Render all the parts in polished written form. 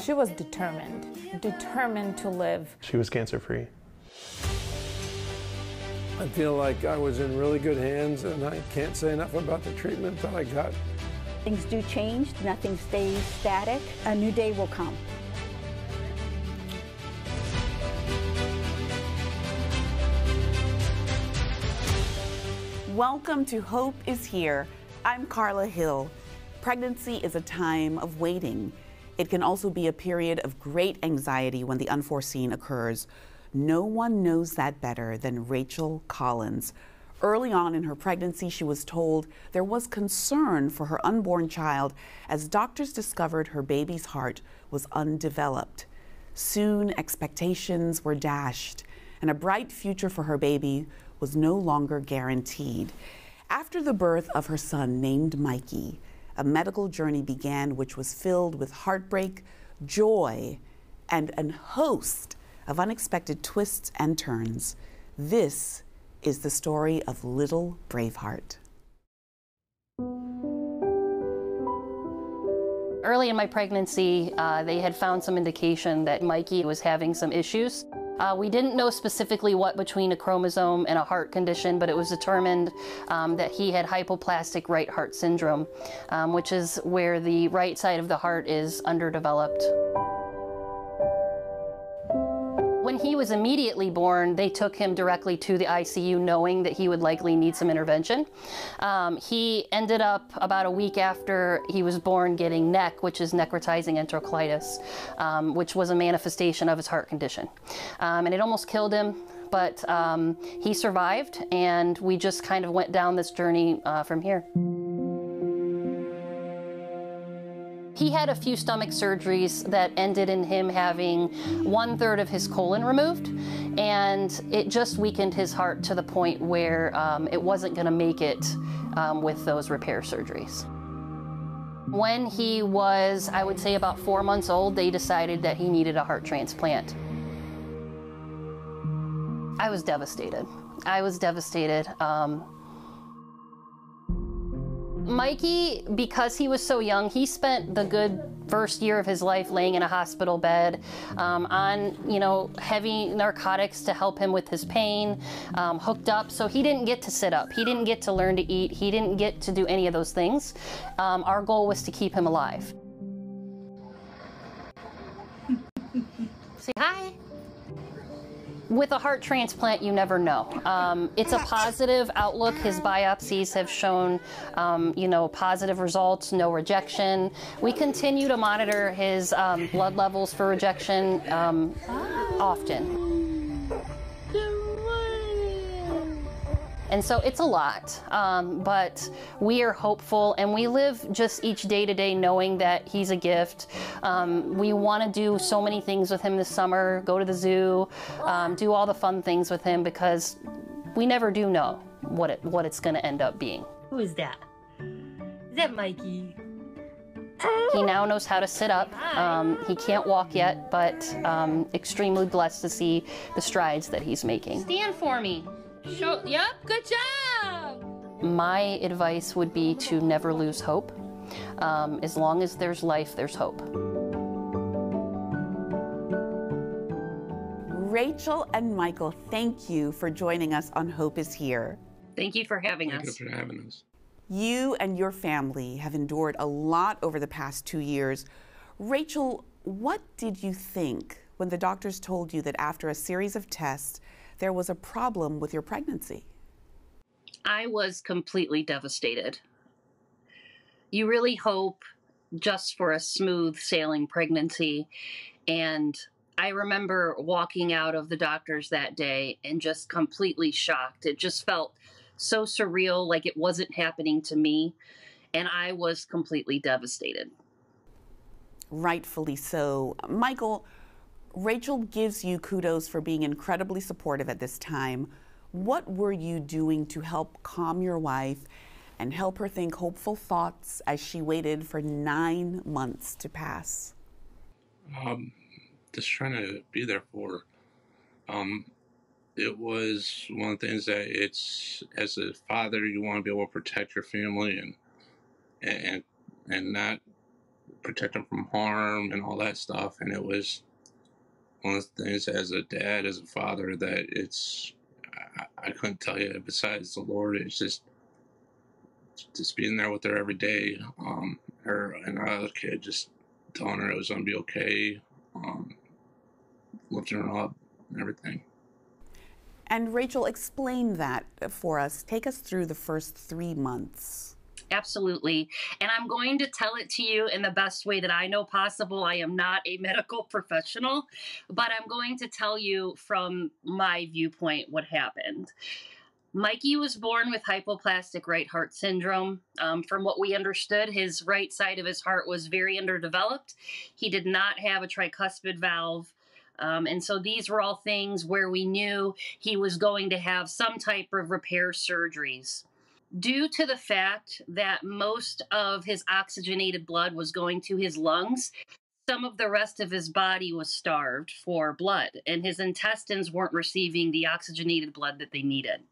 She was determined to live. She was cancer-free. I feel like I was in really good hands, and I can't say enough about the treatment that I got. Things do change, nothing stays static. A new day will come. Welcome to Hope is Here. I'm Carla Hill. Pregnancy is a time of waiting. It can also be a period of great anxiety when the unforeseen occurs. No one knows that better than Rachel Collins. Early on in her pregnancy, she was told there was concern for her unborn child as doctors discovered her baby's heart was undeveloped. Soon, expectations were dashed, and a bright future for her baby was no longer guaranteed. After the birth of her son named Mikey, a medical journey began which was filled with heartbreak, joy, and a host of unexpected twists and turns. This is the story of little Braveheart. Early in my pregnancy, they had found some indication that Mikey was having some issues. We didn't know specifically what between a chromosome and a heart condition, but it was determined that he had hypoplastic right heart syndrome, which is where the right side of the heart is underdeveloped. When he was immediately born, they took him directly to the ICU knowing that he would likely need some intervention. He ended up about a week after he was born getting NEC, which is necrotizing enterocolitis, which was a manifestation of his heart condition. And it almost killed him, but he survived, and we just kind of went down this journey from here. He had a few stomach surgeries that ended in him having 1/3 of his colon removed, and it just weakened his heart to the point where it wasn't going to make it with those repair surgeries. When he was, I would say, about 4 months old, they decided that he needed a heart transplant. I was devastated. I was devastated. Mikey, because he was so young, he spent the good first year of his life laying in a hospital bed on, heavy narcotics to help him with his pain, hooked up. So he didn't get to sit up. He didn't get to learn to eat. He didn't get to do any of those things. Our goal was to keep him alive. Say hi. With a heart transplant, you never know. It's a positive outlook. His biopsies have shown, positive results, no rejection. We continue to monitor his blood levels for rejection often. And so it's a lot, but we are hopeful, and we live just each day to day knowing that he's a gift. We want to do so many things with him this summer, go to the zoo, do all the fun things with him, because we never do know what it's going to end up being. Who is that? Is that Mikey? He now knows how to sit up. He can't walk yet, but extremely blessed to see the strides that he's making. Stand for me. Yep, good job! My advice would be to never lose hope. As long as there's life, there's hope. Rachel and Michael, thank you for joining us on Hope is Here. Thank you for having us. Thank you for having us. You and your family have endured a lot over the past 2 years. Rachel, what did you think when the doctors told you that after a series of tests, there was a problem with your pregnancy? I was completely devastated. You really hope just for a smooth sailing pregnancy. And I remember walking out of the doctors that day and just completely shocked. It just felt so surreal, like it wasn't happening to me. And I was completely devastated. Rightfully so. Michael, Rachel gives you kudos for being incredibly supportive at this time. What were you doing to help calm your wife and help her think hopeful thoughts as she waited for 9 months to pass? Just trying to be there for her. It was one of the things that it's, as a father, you want to be able to protect your family and not protect him from harm and all that stuff. And it was one of the things as a dad, as a father, that I couldn't tell you besides the Lord. It's just being there with her every day. Her and our other kid, just telling her it was going to be okay, lifting her up and everything. And Rachel, explain that for us. Take us through the first 3 months. Absolutely. And I'm going to tell it to you in the best way that I know possible. I am not a medical professional, but I'm going to tell you from my viewpoint what happened. Mikey was born with hypoplastic right heart syndrome. From what we understood, his right side of his heart was very underdeveloped. He did not have a tricuspid valve. And so these were all things where we knew he was going to have some type of repair surgeries. Due to the fact that most of his oxygenated blood was going to his lungs, some of the rest of his body was starved for blood, and his intestines weren't receiving the oxygenated blood that they needed.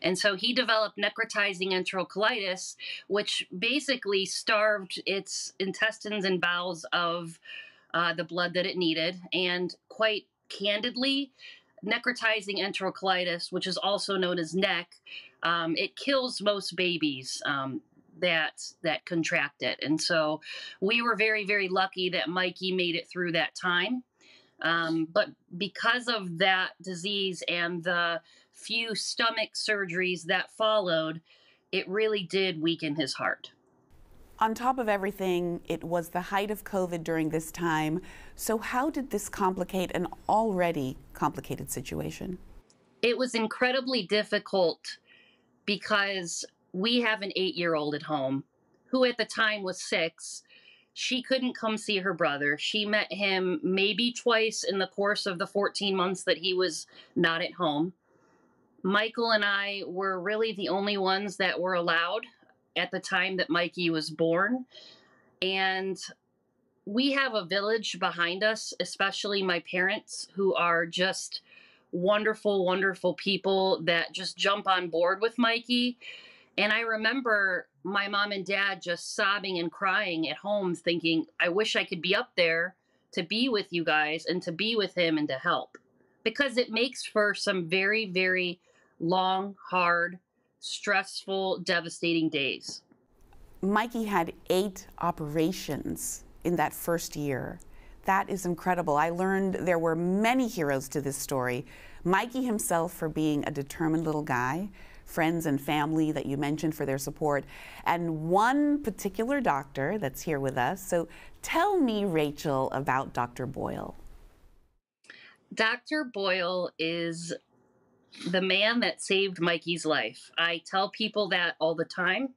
And so he developed necrotizing enterocolitis, which basically starved its intestines and bowels of the blood that it needed. And quite candidly, necrotizing enterocolitis, which is also known as NEC, it kills most babies that contract it. And so we were very, very lucky that Mikey made it through that time. But because of that disease and the few stomach surgeries that followed, it really did weaken his heart. On top of everything, it was the height of COVID during this time. So how did this complicate an already complicated situation? It was incredibly difficult because we have an 8-year-old at home who at the time was 6. She couldn't come see her brother. She met him maybe twice in the course of the 14 months that he was not at home. Michael and I were really the only ones that were allowed at the time that Mikey was born. And we have a village behind us, especially my parents, who are just wonderful, wonderful people that just jump on board with Mikey. And I remember my mom and dad just sobbing and crying at home, thinking, I wish I could be up there to be with you guys and to be with him and to help. Because it makes for some very, very long, hard, stressful, devastating days. Mikey had 8 operations in that first year. That is incredible. I learned there were many heroes to this story. Mikey himself for being a determined little guy, friends and family that you mentioned for their support, and one particular doctor that's here with us. So tell me, Rachel, about Dr. Boyle. Dr. Boyle is the man that saved Mikey's life. I tell people that all the time.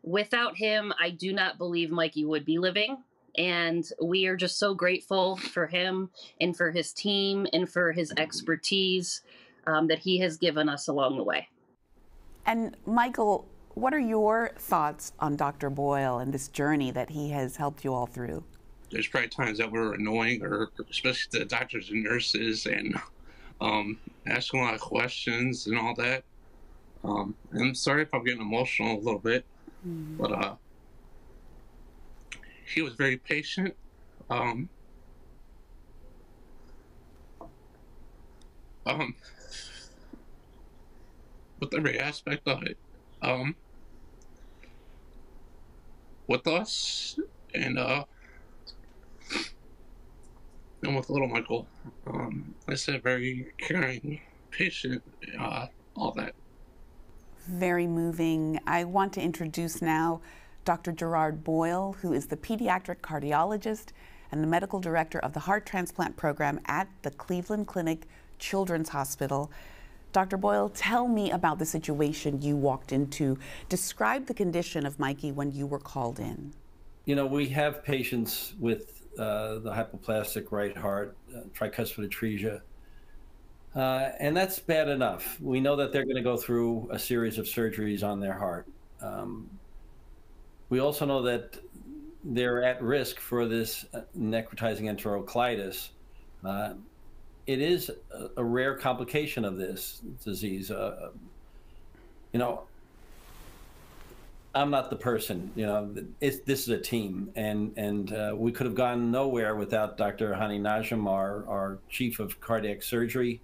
Without him, I do not believe Mikey would be living. And we are just so grateful for him and for his team and for his expertise that he has given us along the way. And Michael, what are your thoughts on Dr. Boyle and this journey that he has helped you all through? There's probably times that we're annoying, or especially the doctors and nurses, and asking a lot of questions and all that. I'm sorry if I'm getting emotional a little bit, but he was very patient. With every aspect of it, with us, and with little Michael. I said very caring, patient, all that. Very moving. I want to introduce now Dr. Gerard Boyle, who is the pediatric cardiologist and the medical director of the heart transplant program at the Cleveland Clinic Children's Hospital. Dr. Boyle, tell me about the situation you walked into. Describe the condition of Mikey when you were called in. You know, we have patients with the hypoplastic right heart, tricuspid atresia, and that's bad enough. We know that they're going to go through a series of surgeries on their heart. We also know that they're at risk for this necrotizing enterocolitis. It is a rare complication of this disease. You know, I'm not the person. This is a team, and we could have gone nowhere without Dr. Hani Najm, our chief of cardiac surgery.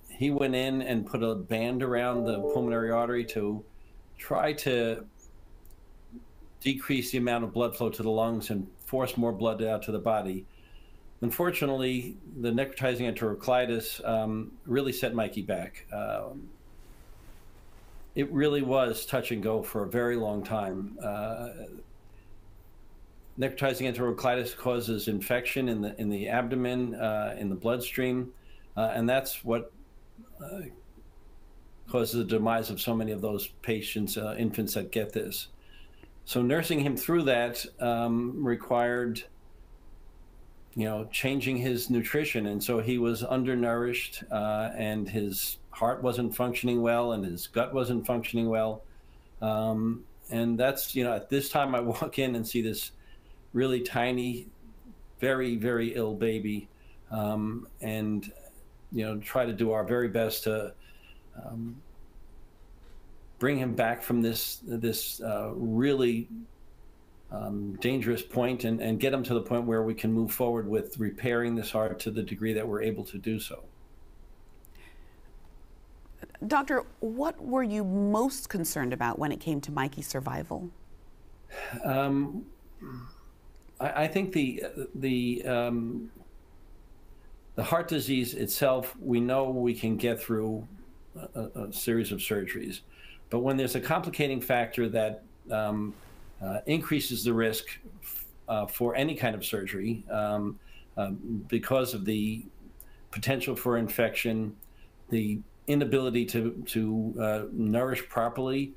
He went in and put a band around the pulmonary artery to try to decrease the amount of blood flow to the lungs and force more blood out to the body. Unfortunately, the necrotizing enterocolitis really set Mikey back. It really was touch and go for a very long time. Necrotizing enterocolitis causes infection in the abdomen, in the bloodstream, and that's what causes the demise of so many of those patients, infants that get this. So nursing him through that required, changing his nutrition, and so he was undernourished, and his heart wasn't functioning well, and his gut wasn't functioning well, and that's, at this time I walk in and see this really tiny, very, very ill baby, and try to do our very best to bring him back from this really dangerous point and get him to the point where we can move forward with repairing this heart to the degree that we're able to do so. Doctor, what were you most concerned about when it came to Mikey's survival? I think the heart disease itself, we know we can get through a series of surgeries. But when there's a complicating factor that increases the risk for any kind of surgery because of the potential for infection, the inability to nourish properly,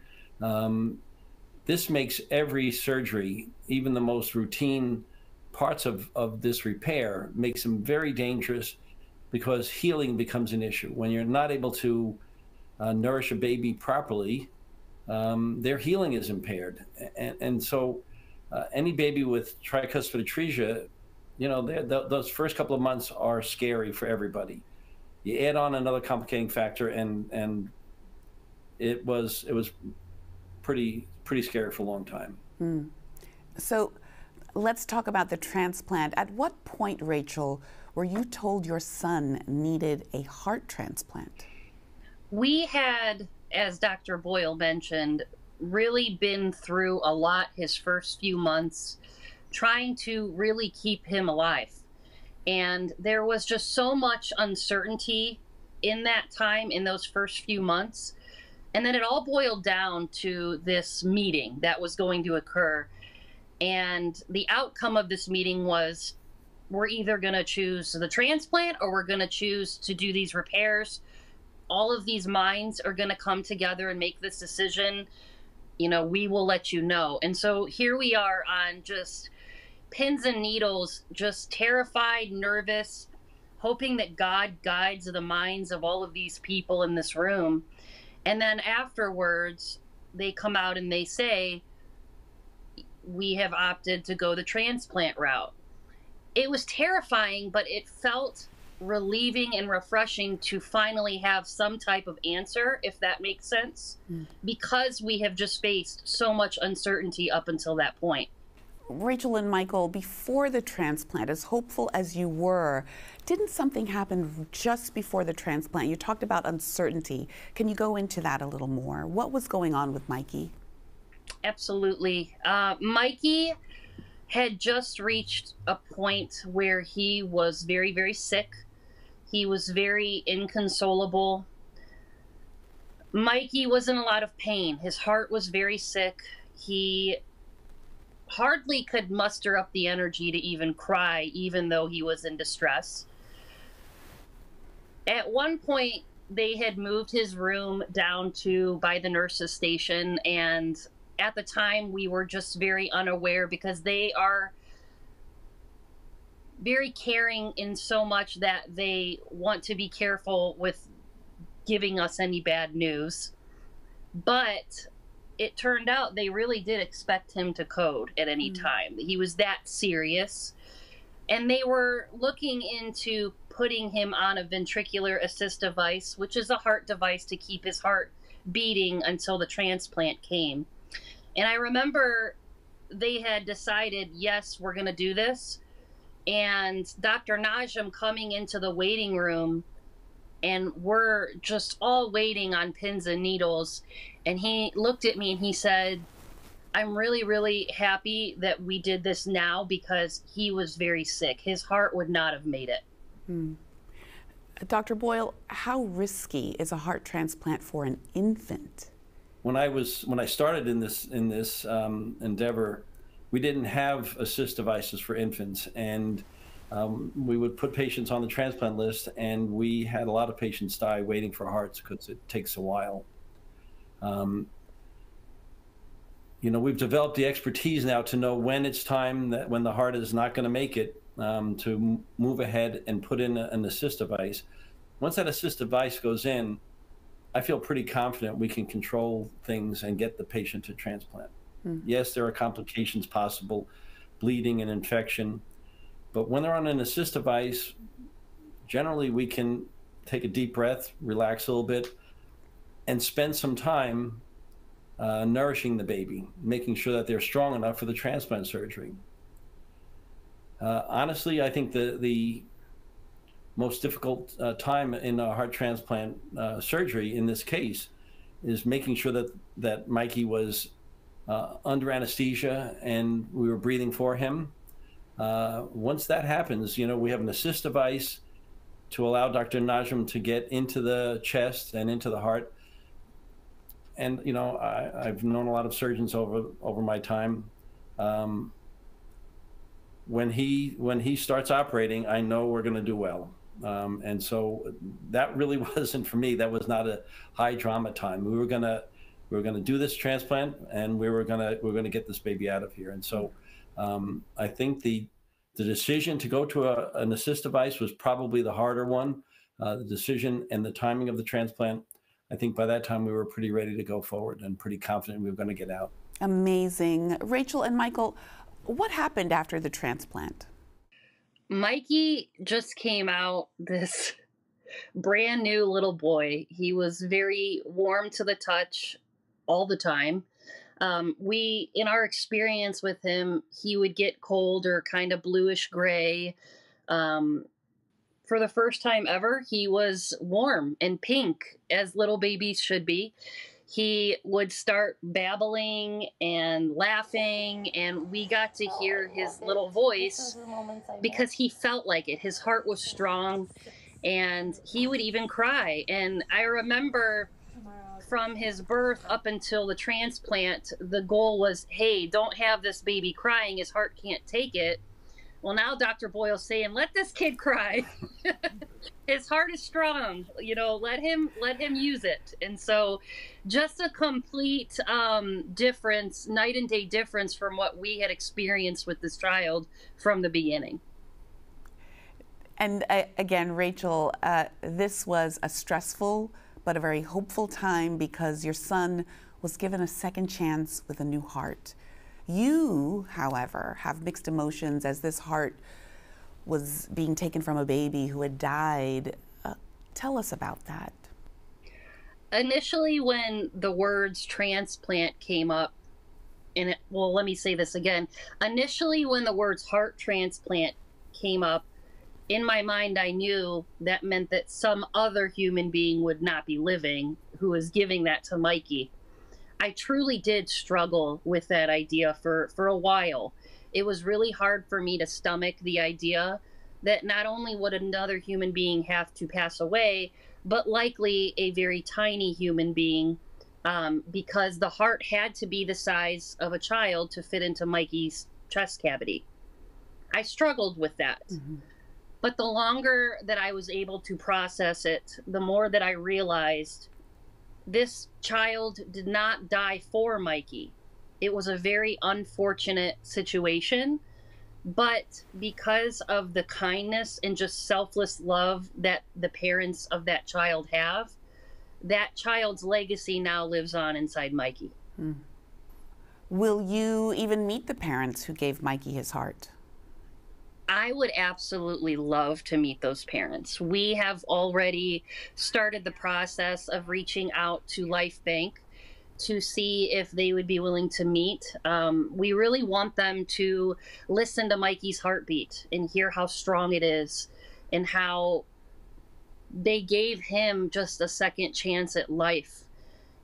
this makes every surgery, even the most routine parts of this repair, makes them very dangerous because healing becomes an issue. When you're not able to nourish a baby properly, their healing is impaired. And so any baby with tricuspid atresia, those first couple of months are scary for everybody. You add on another complicating factor, and it was pretty scary for a long time. So let's talk about the transplant. At what point, Rachel, were you told your son needed a heart transplant? We had, as Dr. Boyle mentioned, really been through a lot his first few months, trying to really keep him alive. And there was just so much uncertainty in that time, in those first few months. And then it all boiled down to this meeting that was going to occur. And the outcome of this meeting was, we're either going to choose the transplant or we're going to choose to do these repairs. All of these minds are going to come together and make this decision. We will let you know. And so here we are on just pins and needles, just terrified, nervous, hoping that God guides the minds of all of these people in this room. And then afterwards, they come out and they say, we have opted to go the transplant route. It was terrifying, but it felt relieving and refreshing to finally have some type of answer, if that makes sense, because we have just faced so much uncertainty up until that point. Rachel and Michael, before the transplant, as hopeful as you were, didn't something happen just before the transplant? You talked about uncertainty. Can you go into that a little more? What was going on with Mikey? Absolutely. Mikey had just reached a point where he was very, very sick. He was very inconsolable. Mikey was in a lot of pain. His heart was very sick. He hardly could muster up the energy to even cry, even though he was in distress. At one point, they had moved his room down to by the nurse's station, and at the time we were just very unaware because they are very caring in so much that they want to be careful with giving us any bad news. But it turned out they really did expect him to code at any time. He was that serious. And they were looking into putting him on a ventricular assist device, which is a heart device to keep his heart beating until the transplant came. And I remember they had decided, yes, we're going to do this. And Dr. Najim coming into the waiting room, and we're just all waiting on pins and needles. And he looked at me and he said, I'm really, really happy that we did this now, because he was very sick. His heart would not have made it. Dr. Boyle, how risky is a heart transplant for an infant? When I started in this endeavor, we didn't have assist devices for infants, and we would put patients on the transplant list, and we had a lot of patients die waiting for hearts because it takes a while. You know, we've developed the expertise now to know when it's time, that when the heart is not going to make it, to move ahead and put in an assist device. Once that assist device goes in, I feel pretty confident we can control things and get the patient to transplant. Yes, there are complications possible, bleeding and infection, but when they're on an assist device, generally we can take a deep breath, relax a little bit, and spend some time nourishing the baby, making sure that they're strong enough for the transplant surgery. Honestly, I think the most difficult time in a heart transplant surgery in this case is making sure that Mikey was under anesthesia and we were breathing for him. Once that happens, you know, we have an assist device to allow Dr. Najim to get into the chest and into the heart. And, you know, I've known a lot of surgeons over my time. When he starts operating, I know we're going to do well. And so that really wasn't for me. That was not a high drama time. We were gonna do this transplant, and we were gonna get this baby out of here. And so I think the decision to go to an assist device was probably the harder one. The decision and the timing of the transplant, I think by that time we were pretty ready to go forward and pretty confident we were going to get out. Amazing. Rachel and Michael, what happened after the transplant? Mikey just came out this brand new little boy. He was very warm to the touch all the time. In our experience with him, he would get cold or kind of bluish gray. For the first time ever, he was warm and pink, as little babies should be. He would start babbling and laughing, and we got to hear his little voice because he felt like it. His heart was strong, and he would even cry. And I remember from his birth up until the transplant, the goal was, hey, don't have this baby crying. His heart can't take it. Well, now Dr. Boyle's saying, let this kid cry. His heart is strong, you know, let him use it. And so just a complete difference, night and day difference from what we had experienced with this child from the beginning. And again, Rachel, this was a stressful but a very hopeful time because your son was given a second chance with a new heart. You, however, have mixed emotions as this heart was being taken from a baby who had died. Tell us about that. Initially, when the words transplant came up, well, let me say this again. Initially, when the words heart transplant came up, in my mind, I knew that meant that some other human being would not be living who was giving that to Mikey. I truly did struggle with that idea for a while. It was really hard for me to stomach the idea that not only would another human being have to pass away, but likely a very tiny human being, because the heart had to be the size of a child to fit into Mikey's chest cavity. I struggled with that. Mm-hmm. But the longer that I was able to process it, the more that I realized this child did not die for Mikey. It was a very unfortunate situation, but because of the kindness and just selfless love that the parents of that child have, that child's legacy now lives on inside Mikey. Hmm. Will you even meet the parents who gave Mikey his heart? I would absolutely love to meet those parents. We have already started the process of reaching out to Life Bank to see if they would be willing to meet. We really want them to listen to Mikey's heartbeat and hear how strong it is and how they gave him just a second chance at life.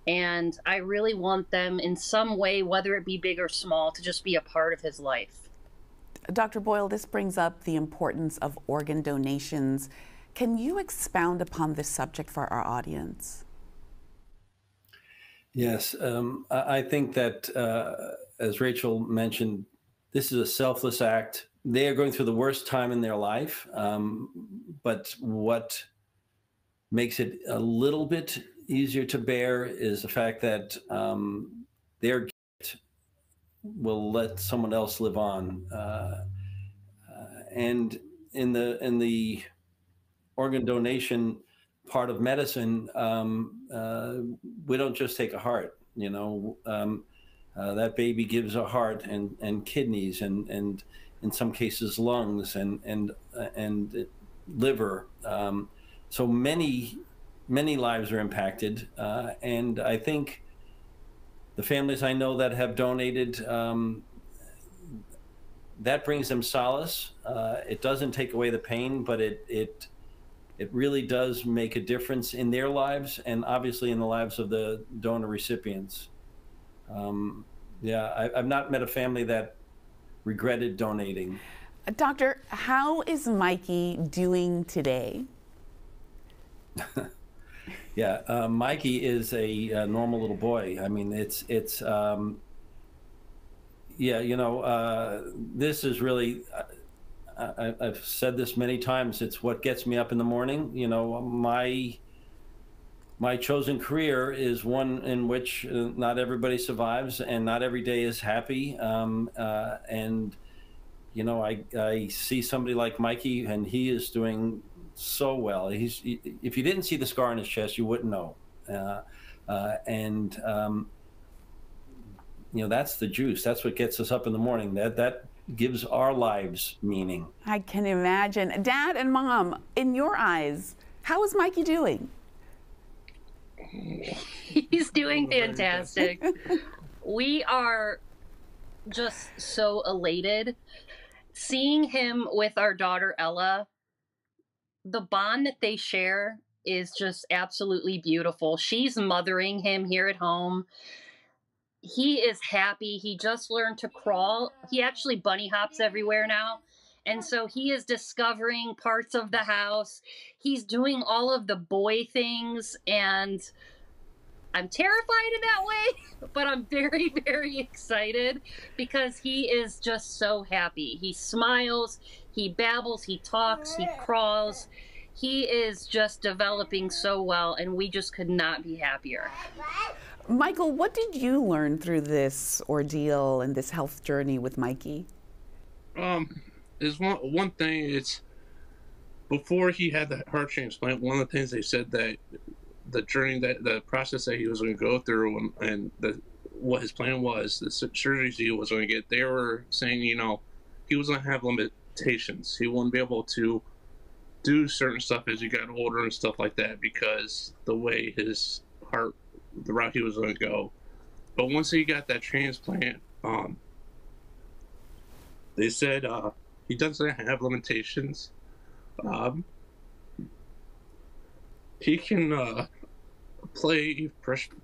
And I really want them in some way, whether it be big or small, to just be a part of his life. Dr. Boyle, this brings up the importance of organ donations. Can you expound upon this subject for our audience? Yes, I think that, as Rachel mentioned, this is a selfless act. They are going through the worst time in their life, but what makes it a little bit easier to bear is the fact that their gift will let someone else live on. And in the organ donation part of medicine, we don't just take a heart, you know. That baby gives a heart and kidneys and in some cases lungs and liver. So many lives are impacted, and I think the families I know that have donated, that brings them solace. It doesn't take away the pain, but it really does make a difference in their lives and obviously in the lives of the donor recipients. Yeah, I've not met a family that regretted donating. Doctor, how is Mikey doing today? Yeah, Mikey is a normal little boy. I mean, yeah, you know, this is really, I've said this many times, it's what gets me up in the morning. You know, my chosen career is one in which not everybody survives and not every day is happy. And, you know, I see somebody like Mikey and he is doing so well. If you didn't see the scar on his chest, you wouldn't know. You know, that's the juice. That's what gets us up in the morning. That gives our lives meaning. I can imagine. Dad and Mom, in your eyes, how is Mikey doing? He's doing fantastic. We are just so elated. Seeing him with our daughter Ella, the bond that they share is just absolutely beautiful. She's mothering him here at home. He is happy. He just learned to crawl. He actually bunny hops everywhere now. And so he is discovering parts of the house. He's doing all of the boy things, and I'm terrified in that way, but I'm very, very excited because he is just so happy. He smiles, he babbles, he talks, he crawls. He is just developing so well, and we just could not be happier. Michael, what did you learn through this ordeal and this health journey with Mikey? Is one thing, it's before he had the heart transplant, one of the things they said that the journey, that the process that he was going to go through and what his plan was, the surgeries he was going to get, they were saying, you know, he was going to have limitations. He wouldn't be able to do certain stuff as he got older and stuff like that because the way his heart, the route he was going to go. But once he got that transplant, they said he doesn't have limitations. He can play,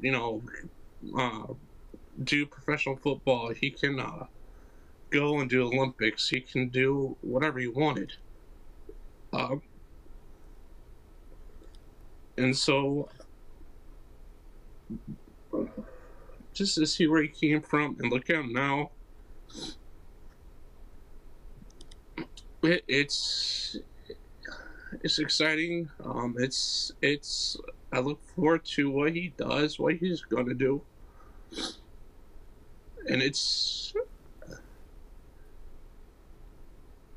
you know, do professional football. He can go and do Olympics. He can do whatever he wanted. And so, just to see where he came from and look at him now, it's exciting. I look forward to what he does, what he's gonna do, and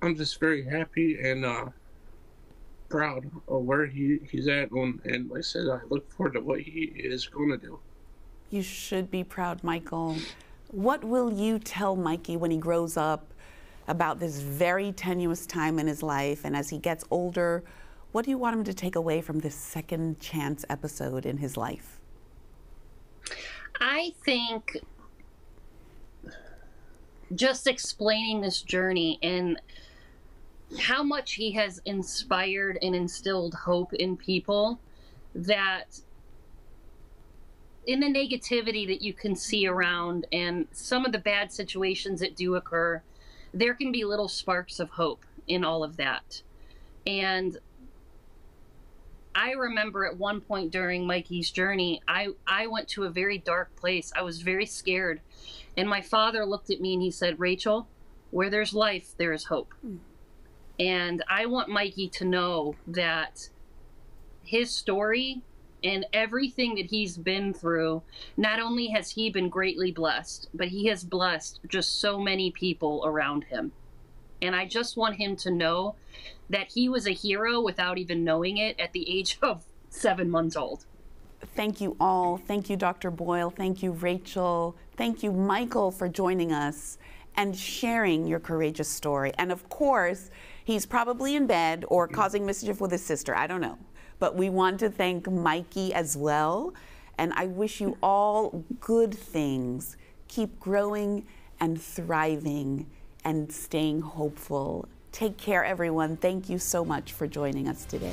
I'm just very happy and proud of where he's at, and like I said, I look forward to what he is gonna do. You should be proud, Michael. What will you tell Mikey when he grows up about this very tenuous time in his life, and as he gets older, what do you want him to take away from this second chance episode in his life? I think just explaining this journey and how much he has inspired and instilled hope in people, that in the negativity that you can see around and some of the bad situations that do occur, there can be little sparks of hope in all of that. And I remember at one point during Mikey's journey, I went to a very dark place. I was very scared. And my father looked at me and he said, Rachel, where there's life, there is hope. And I want Mikey to know that his story and everything that he's been through, not only has he been greatly blessed, but he has blessed just so many people around him. And I just want him to know that he was a hero without even knowing it at the age of 7 months old. Thank you all. Thank you, Dr. Boyle. Thank you, Rachel. Thank you, Michael, for joining us and sharing your courageous story. And of course, he's probably in bed or causing mischief with his sister. I don't know. But we want to thank Mikey as well. And I wish you all good things. Keep growing and thriving and staying hopeful. Take care, everyone. Thank you so much for joining us today.